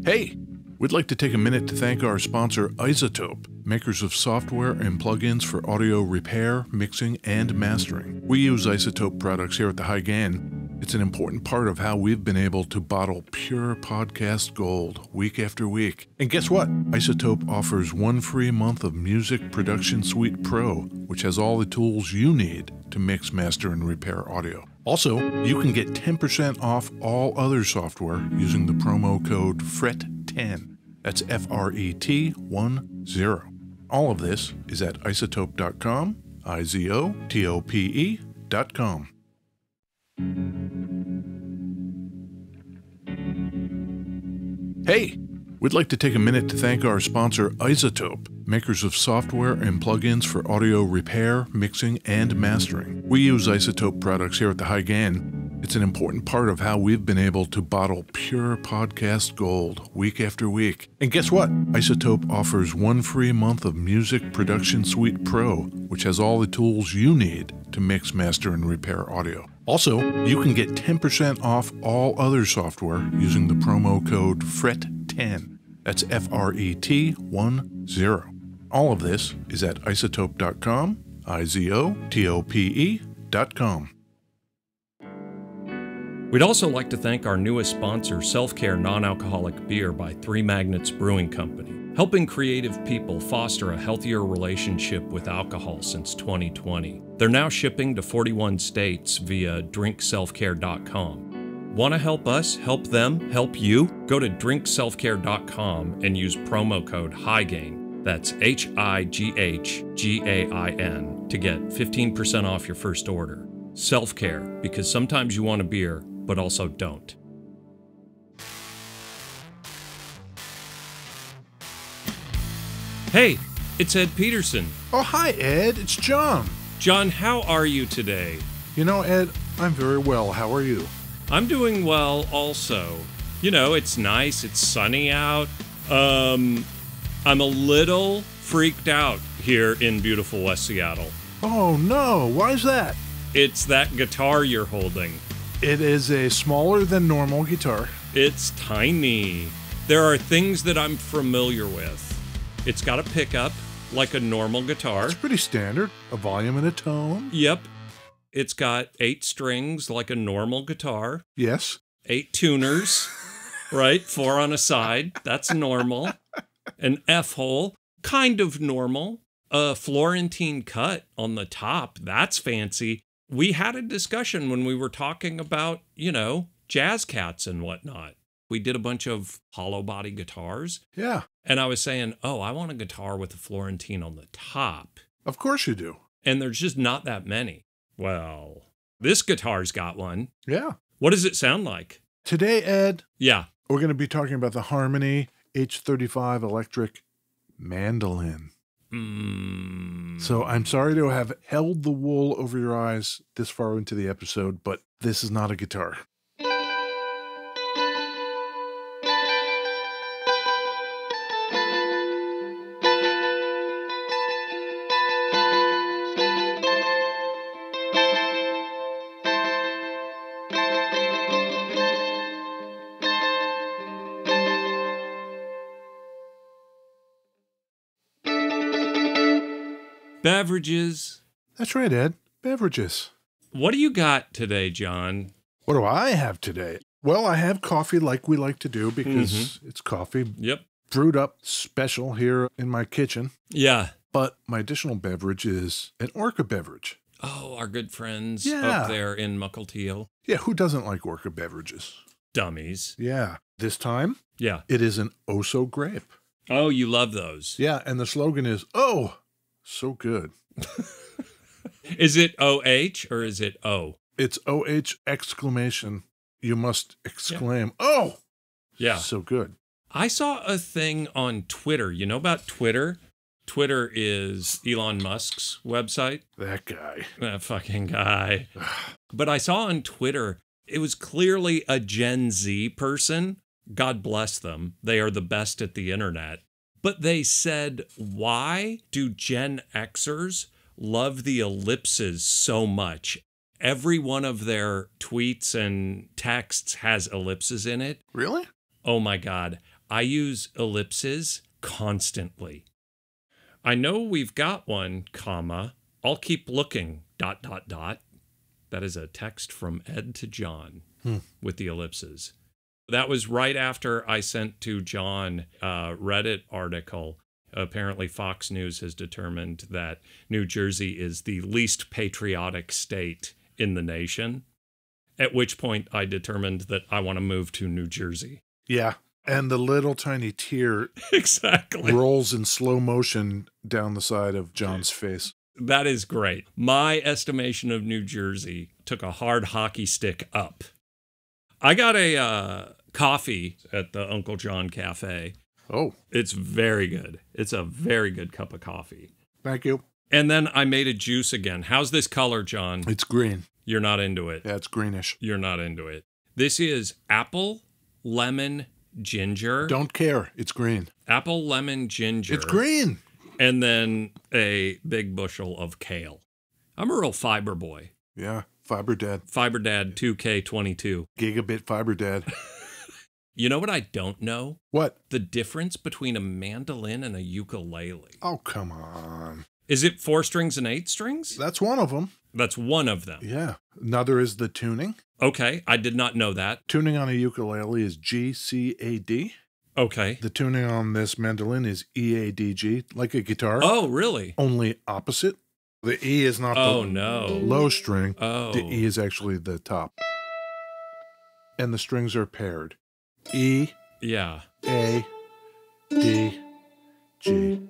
Hey, we'd like to take a minute to thank our sponsor, Isotope, makers of software and plugins for audio repair, mixing, and mastering. We use Isotope products here at the High Gain. It's an important part of how we've been able to bottle pure podcast gold week after week. And guess what? Isotope offers 1 free month of Music Production Suite Pro, which has all the tools you need to mix, master, and repair audio. Also, you can get 10% off all other software using the promo code FRET10. That's FRET10. All of this is at isotope.com, izotope.com. Hey, we'd like to take a minute to thank our sponsor, Isotope, makers of software and plugins for audio repair, mixing, and mastering. We use Isotope products here at the High Gain. It's an important part of how we've been able to bottle pure podcast gold week after week. And guess what? Isotope offers 1 free month of Music Production Suite Pro, which has all the tools you need to mix, master, and repair audio. Also, you can get 10% off all other software using the promo code FRET10. That's FRET10. All of this is at isotope.com, izotope.com. We'd also like to thank our newest sponsor, Self-Care Non-Alcoholic Beer by Three Magnets Brewing Company, helping creative people foster a healthier relationship with alcohol since 2020. They're now shipping to 41 states via drinkselfcare.com. Want to help us, help them, help you? Go to drinkselfcare.com and use promo code HIGHGAIN. That's HIGHGAIN to get 15% off your first order. Self-care, because sometimes you want a beer, but also don't. Hey, it's Ed Peterson. Oh, hi, Ed. It's John. John, how are you today? You know, Ed, I'm very well. How are you? I'm doing well also. You know, it's nice. It's sunny out. I'm a little freaked out here in beautiful West Seattle. Oh, no. Why is that? It's that guitar you're holding. It is a smaller than normal guitar. It's tiny. There are things that I'm familiar with. It's got a pickup, like a normal guitar. It's pretty standard. A volume and a tone. Yep. It's got 8 strings, like a normal guitar. Yes. 8 tuners, right? 4 on a side. That's normal. An F-hole, kind of normal. A Florentine cut on the top. That's fancy. We had a discussion when we were talking about, you know, jazz cats and whatnot. We did a bunch of hollow body guitars. Yeah. And I was saying, oh, I want a guitar with a Florentine on the top. Of course you do. And there's just not that many. Well, this guitar's got one. Yeah. What does it sound like? Today, Ed, Yeah. we're going to be talking about the Harmony H35 electric mandolin. So I'm sorry to have held the wool over your eyes this far into the episode, but this is not a guitar. Beverages. That's right, Ed. Beverages. What do you got today, John? What do I have today? Well, I have coffee like we like to do because it's coffee Yep. brewed up special here in my kitchen. Yeah. But my additional beverage is an Orca beverage. Oh, our good friends Yeah. up there in Mukilteo. Yeah, who doesn't like Orca beverages? Dummies. Yeah. This time, Yeah. it is an Oso grape. Oh, you love those. Yeah, and the slogan is, oh, so good. Is it OH or is it O? It's OH exclamation. You must exclaim, oh, Yeah. so good. I saw a thing on Twitter. You know about Twitter? Twitter is Elon Musk's website. That guy. That fucking guy. But I saw on Twitter, it was clearly a Gen Z person. God bless them. They are the best at the internet. But they said, why do Gen Xers love the ellipses so much? Every one of their tweets and texts has ellipses in it. Really? Oh my God. I use ellipses constantly. I know we've got one, comma, I'll keep looking, ... That is a text from Ed to John with the ellipses. That was right after I sent to John a Reddit article. Apparently Fox News has determined that New Jersey is the least patriotic state in the nation, at which point I determined that I want to move to New Jersey. Yeah. And the little tiny tear Exactly rolls in slow motion down the side of John's face. That is great. My estimation of New Jersey took a hard hockey stick up. I got a coffee at the Uncle John Cafe. Oh. It's very good. It's a very good cup of coffee. Thank you. And then I made a juice again. How's this color, John? It's green. You're not into it. Yeah, it's greenish. You're not into it. This is apple, lemon, ginger. Don't care. It's green. Apple, lemon, ginger. It's green. And then a big bushel of kale. I'm a real fiber boy. Yeah. Fiber Dad. Fiber Dad 2K22. Gigabit Fiber Dad. You know what I don't know? What? The difference between a mandolin and a ukulele. Oh, come on. Is it 4 strings and 8 strings? That's one of them. That's one of them. Yeah. Another is the tuning. Okay, I did not know that. Tuning on a ukulele is G, C, A, D. Okay. The tuning on this mandolin is E, A, D, G, like a guitar. Oh, really? Only opposite. The E is not the low string. Oh. The E is actually the top. And the strings are paired. E, yeah. A, D, G.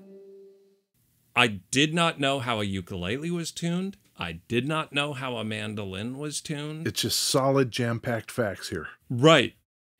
I did not know how a ukulele was tuned. I did not know how a mandolin was tuned. It's just solid jam-packed facts here. Right.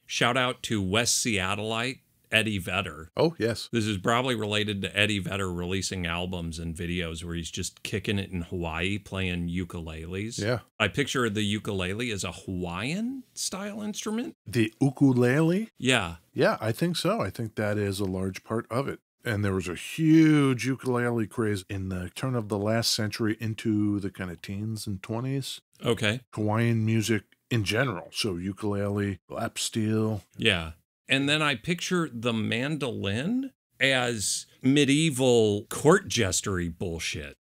Shout out to West Seattleite Eddie Vedder. Oh, yes. This is probably related to Eddie Vedder releasing albums and videos where he's just kicking it in Hawaii playing ukuleles. Yeah. I picture the ukulele as a Hawaiian-style instrument. The ukulele? Yeah. Yeah, I think so. I think that is a large part of it. And there was a huge ukulele craze in the turn of the last century into the kind of teens and 20s. Okay. Hawaiian music in general. So ukulele, lap steel. Yeah. And then I picture the mandolin as medieval court jestery bullshit.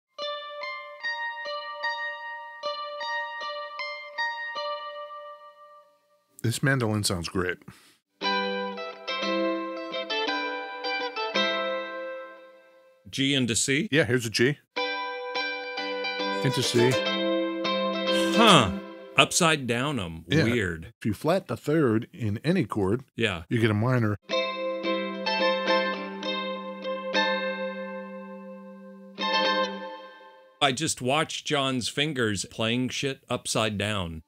This mandolin sounds great. G into C? Yeah, here's a G. Into C. Huh. Upside down them. Yeah. Weird. If you flat the third in any chord, yeah, you get a minor. I just watched John's fingers playing shit upside down.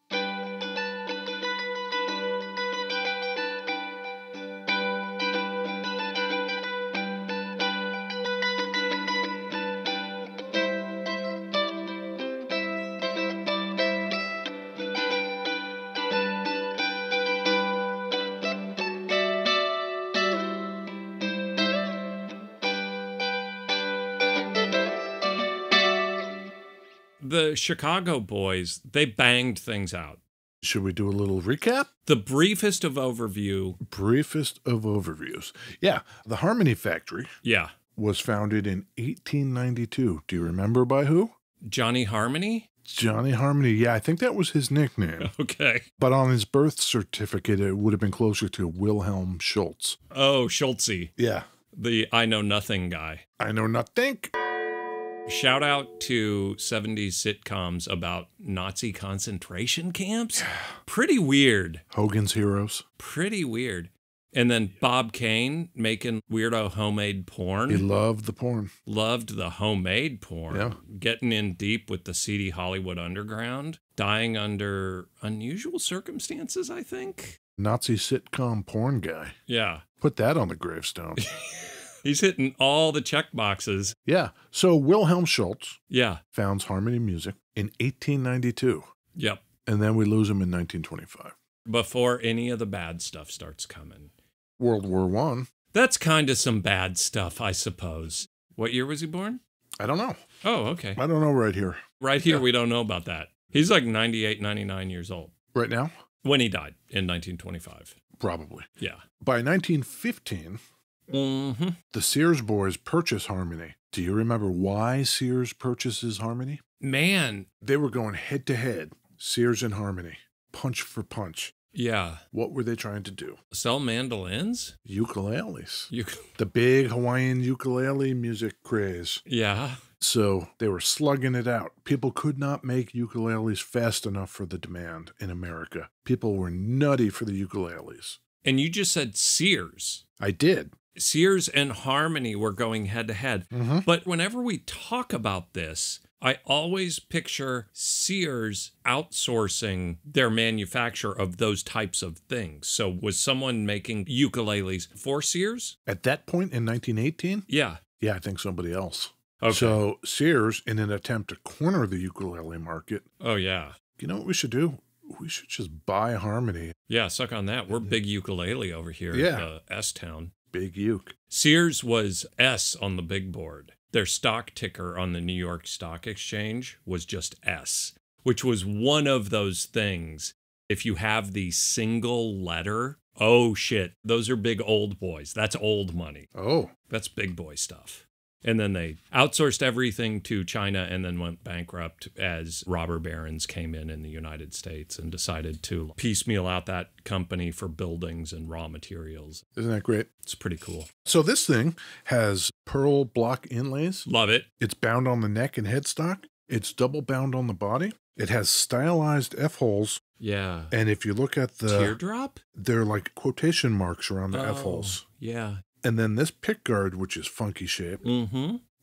The Chicago boys, they banged things out. Should we do a little recap? The briefest of overview. Briefest of overviews. Yeah, the Harmony Factory. Yeah. Was founded in 1892. Do you remember by who? Johnny Harmony? Johnny Harmony. Yeah, I think that was his nickname. Okay. But on his birth certificate, it would have been closer to Wilhelm Schultz. Oh, Schultzy. Yeah. The I Know Nothing guy. I know nothing. Shout out to 70s sitcoms about Nazi concentration camps. Pretty weird. Hogan's Heroes. Pretty weird. And then Bob Kane making weirdo homemade porn. He loved the porn. Loved the homemade porn. Yeah. Getting in deep with the seedy Hollywood underground. Dying under unusual circumstances, I think. Nazi sitcom porn guy. Yeah. Put that on the gravestone. He's hitting all the check boxes. Yeah. So Wilhelm Schultz founds Harmony Music in 1892. Yep. And then we lose him in 1925. Before any of the bad stuff starts coming. World War I. That's kind of some bad stuff, I suppose. What year was he born? I don't know. Oh, okay. I don't know right here. Right here, we don't know about that. He's like 98, 99 years old. Right now? When he died in 1925. Probably. Yeah. By 1915, the Sears boys purchase Harmony. Do you remember why Sears purchases Harmony? Man. They were going head to head, Sears and Harmony, punch for punch. Yeah. What were they trying to do? Sell mandolins? Ukuleles. The big Hawaiian ukulele music craze. Yeah. So they were slugging it out. People could not make ukuleles fast enough for the demand in America. People were nutty for the ukuleles. And you just said Sears. I did. Sears and Harmony were going head to head. Mm-hmm. But whenever we talk about this, I always picture Sears outsourcing their manufacture of those types of things. So was someone making ukuleles for Sears? At that point in 1918? Yeah. Yeah, I think somebody else. Okay. So Sears, in an attempt to corner the ukulele market. Oh, yeah. You know what we should do? We should just buy Harmony. Yeah, suck on that. We're big ukulele over here at S-Town. Big uke. Sears was S on the big board. Their stock ticker on the New York Stock Exchange was just S, which was one of those things. If you have the single letter, oh shit, those are big old boys. That's old money. Oh. That's big boy stuff. And then they outsourced everything to China and then went bankrupt as robber barons came in the United States and decided to piecemeal out that company for buildings and raw materials. Isn't that great? It's pretty cool. So this thing has pearl block inlays. Love it. It's bound on the neck and headstock. It's double bound on the body. It has stylized F-holes. Yeah. And if you look at the... Teardrop? They're like quotation marks around the F-holes. Yeah. And then this pickguard, which is funky shape,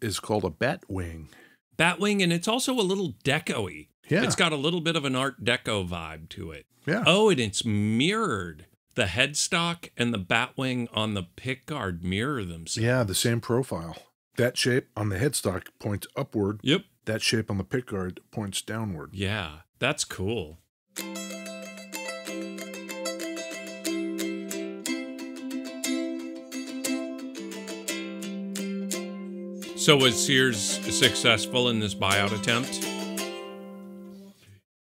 is called a bat wing. Bat wing, and it's also a little deco-y. Yeah. It's got a little bit of an Art Deco vibe to it. Yeah. Oh, and it's mirrored. The headstock and the bat wing on the pickguard mirror themselves. Yeah, the same profile. That shape on the headstock points upward. Yep. That shape on the pickguard points downward. Yeah, that's cool. So was Sears successful in this buyout attempt?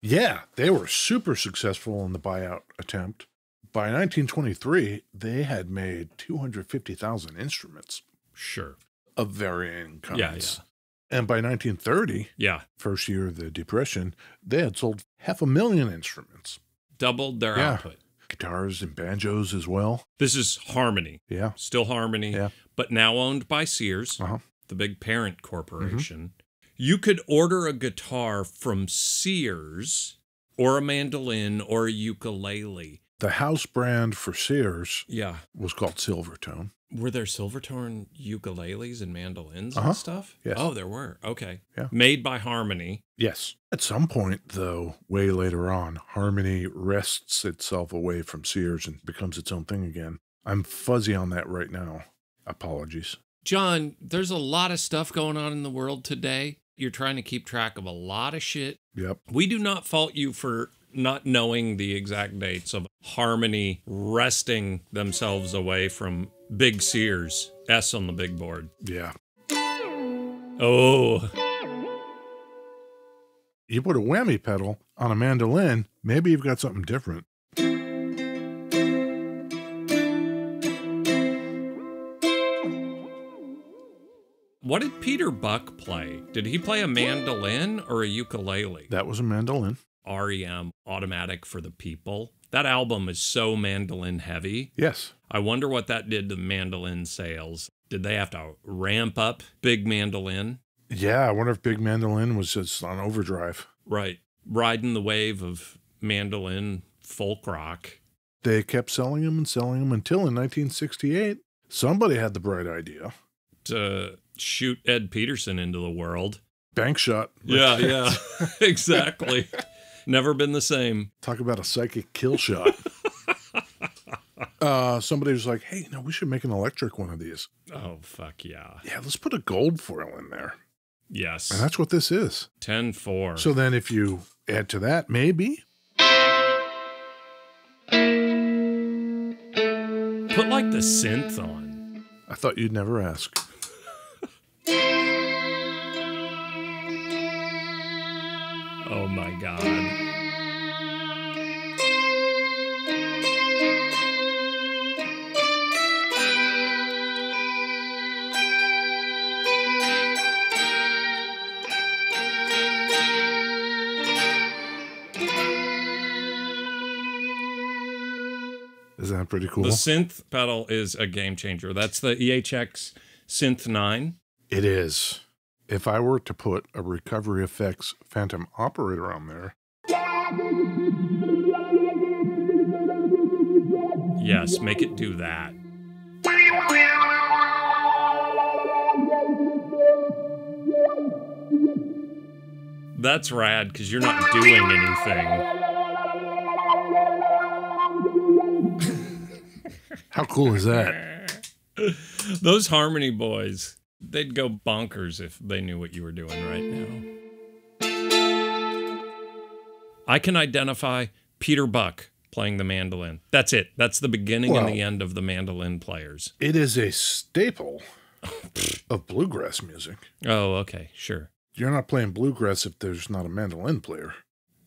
Yeah, they were super successful in the buyout attempt. By 1923, they had made 250,000 instruments. Sure. Of varying kinds. Yeah. And by 1930, first year of the Depression, they had sold 500,000 instruments. Doubled their output. Guitars and banjos as well. This is Harmony. Yeah. Still Harmony, but now owned by Sears, the big parent corporation. You could order a guitar from Sears or a mandolin or a ukulele. The house brand for Sears was called Silvertone. Were there Silvertone ukuleles and mandolins and stuff? Yes. Oh, there were. Okay. Yeah. Made by Harmony. Yes. At some point, though, way later on, Harmony wrests itself away from Sears and becomes its own thing again. I'm fuzzy on that right now. Apologies. John, there's a lot of stuff going on in the world today. You're trying to keep track of a lot of shit. Yep. We do not fault you for not knowing the exact dates of Harmony wresting themselves away from Big Sears, S on the big board. Yeah. Oh. You put a whammy pedal on a mandolin, maybe you've got something different. What did Peter Buck play? Did he play a mandolin or a ukulele? That was a mandolin. REM, Automatic for the People. That album is so mandolin heavy. Yes. I wonder what that did to mandolin sales. Did they have to ramp up Big Mandolin? Yeah, I wonder if Big Mandolin was just on overdrive. Right. Riding the wave of mandolin folk rock. They kept selling them until in 1968, somebody had the bright idea to shoot Ed Peterson into the world. Bank shot. Yeah, exactly. Never been the same. Talk about a psychic kill shot. Somebody was like, hey, no, we should make an electric one of these. Oh, fuck yeah. Yeah, let's put a gold foil in there. Yes. And that's what this is. 10-4. So then if you add to that, maybe. Put like the synth on. I thought you'd never ask. Oh my God. Is that pretty cool? The synth pedal is a game changer. That's the EHX Synth 9. It is. If I were to put a Recovery Effects Phantom Operator on there. Yes, make it do that. That's rad because you're not doing anything. How cool is that? Those Harmony boys, they'd go bonkers if they knew what you were doing right now. I can identify Peter Buck playing the mandolin. That's it. That's the beginning and the end of the mandolin players. It is a staple of bluegrass music. Oh, okay, sure. You're not playing bluegrass if there's not a mandolin player.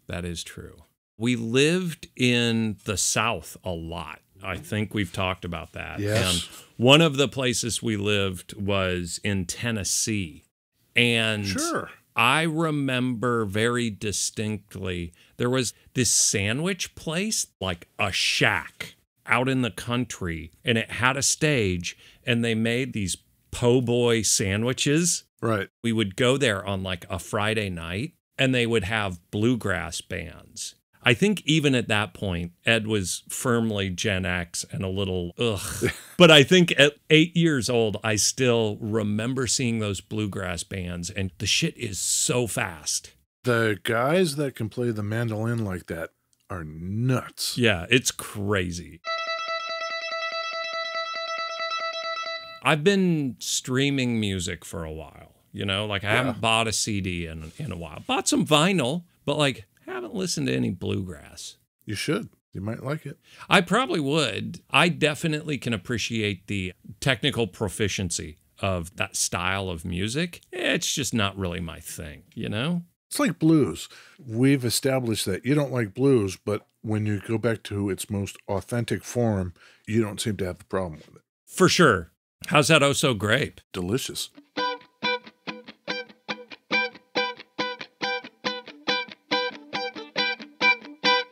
That is true. We lived in the South a lot. I think we've talked about that. Yes. And one of the places we lived was in Tennessee. And sure. I remember very distinctly there was this sandwich place, like a shack out in the country, and it had a stage, and they made these po' boy sandwiches. Right. We would go there on like a Friday night, and they would have bluegrass bands. I think even at that point, Ed was firmly Gen X and a little ugh. But I think at 8 years old, I still remember seeing those bluegrass bands, and the shit is so fast. The guys that can play the mandolin like that are nuts. Yeah, it's crazy. I've been streaming music for a while, you know, like I haven't bought a CD in a while. Bought some vinyl, but like haven't listened to any bluegrass. You should. You might like it. I probably would. I definitely can appreciate the technical proficiency of that style of music. It's just not really my thing, you know? It's like blues. We've established that you don't like blues, but when you go back to its most authentic form, you don't seem to have the problem with it. For sure. How's that Oh So Grape? Delicious.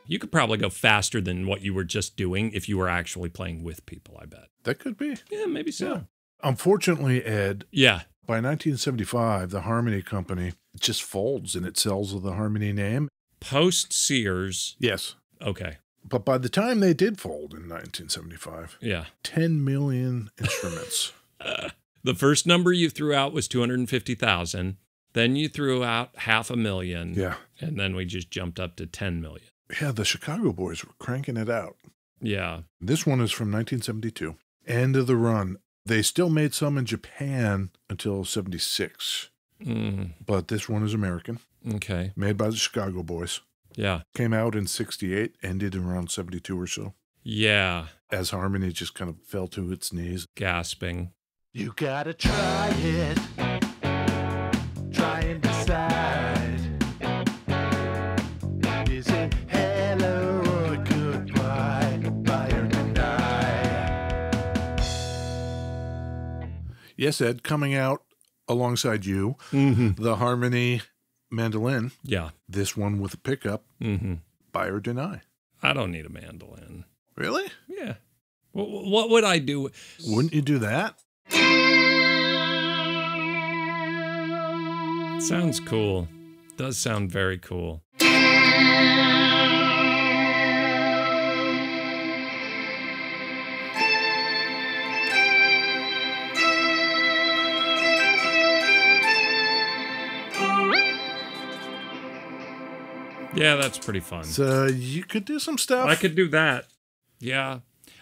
You could probably go faster than what you were just doing if you were actually playing with people, I bet. That could be. Yeah, maybe so. Yeah. Unfortunately, Ed, Yeah. by 1975, the Harmony Company just folds and it sells with the Harmony name. Post Sears. Yes. Okay. But by the time they did fold in 1975, Yeah. 10 million instruments. The first number you threw out was 250,000. Then you threw out 500,000. Yeah. And then we just jumped up to 10 million. Yeah, the Chicago boys were cranking it out. Yeah. This one is from 1972. End of the run. They still made some in Japan until 76. But this one is American. Okay. Made by the Chicago boys. Yeah. Came out in 68, ended around 72 or so. Yeah. As Harmony just kind of fell to its knees. Gasping. You gotta try it. Try and decide. Is it hello or goodbye? Buy or deny? Yes, Ed, coming out alongside you, the Harmony mandolin. Yeah. This one with a pickup. Buy or deny? I don't need a mandolin. Really? Yeah. What would I do? Wouldn't you do that? Sounds cool. Does sound very cool. Yeah, that's pretty fun. So you could do some stuff. I could do that. Yeah.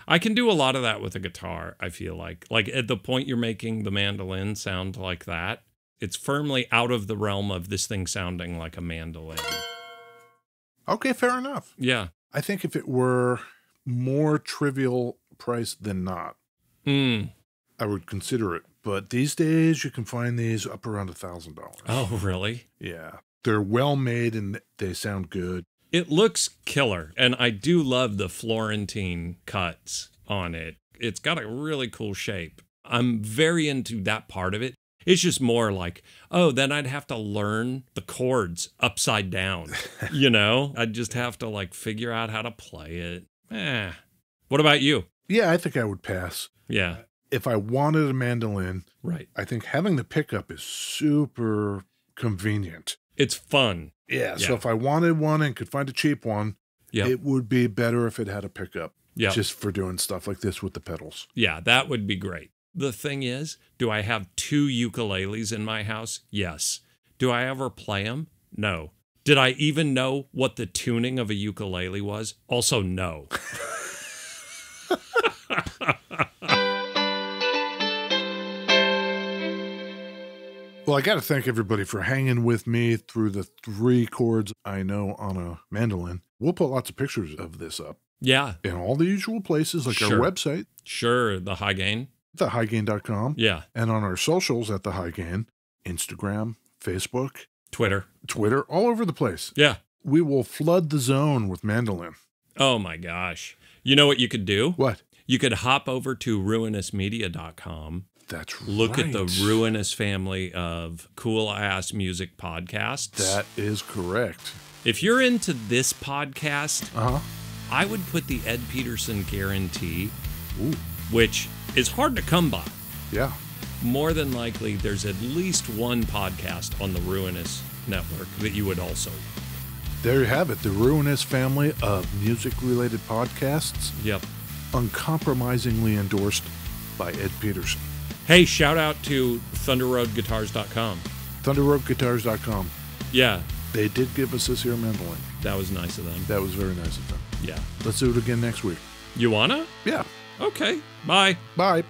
I can do a lot of that with a guitar, I feel like. Like at the point you're making the mandolin sound like that, it's firmly out of the realm of this thing sounding like a mandolin. Okay, fair enough. Yeah. I think if it were more trivial price than not, I would consider it. But these days, you can find these up around $1,000. Oh, really? Yeah. They're well made and they sound good. It looks killer, and I do love the Florentine cuts on it. It's got a really cool shape. I'm very into that part of it. It's just more like, oh, then I'd have to learn the chords upside down, you know? I'd just have to like figure out how to play it. What about you? Yeah, I think I would pass. Yeah. If I wanted a mandolin, Right. I think having the pickup is super convenient. It's fun. Yeah, so Yeah. if I wanted one and could find a cheap one, Yep. it would be better if it had a pickup. Yep. Just for doing stuff like this with the pedals. Yeah, that would be great. The thing is, do I have 2 ukuleles in my house? Yes. Do I ever play them? No. Did I even know what the tuning of a ukulele was? Also, no. Well, I got to thank everybody for hanging with me through the 3 chords I know on a mandolin. We'll put lots of pictures of this up Yeah, in all the usual places, like our Sure. website, sure. The high gain. thehighgain.com, Yeah. and on our socials at The High Gain, Instagram, Facebook, Twitter. Twitter, all over the place. Yeah. We will flood the zone with mandolin. Oh my gosh. You know what you could do? What? You could hop over to ruinousmedia.com. That's Look right. at the ruinous family of cool ass music podcasts. That is correct. If you're into this podcast, Uh-huh. I would put the Ed Peterson guarantee, Ooh, which is hard to come by. yeah. More than likely, there's at least one podcast on the Ruinous Network that you would also. There you have it. The ruinous family of music-related podcasts, Yep. uncompromisingly endorsed by Ed Peterson. Hey, shout out to thunderroadguitars.com. ThunderRoadGuitars.com. Yeah, They did give us this here mandolin. that was nice of them. That was very nice of them. Yeah. Let's do it again next week. You wanna? Yeah. Okay. Bye. Bye.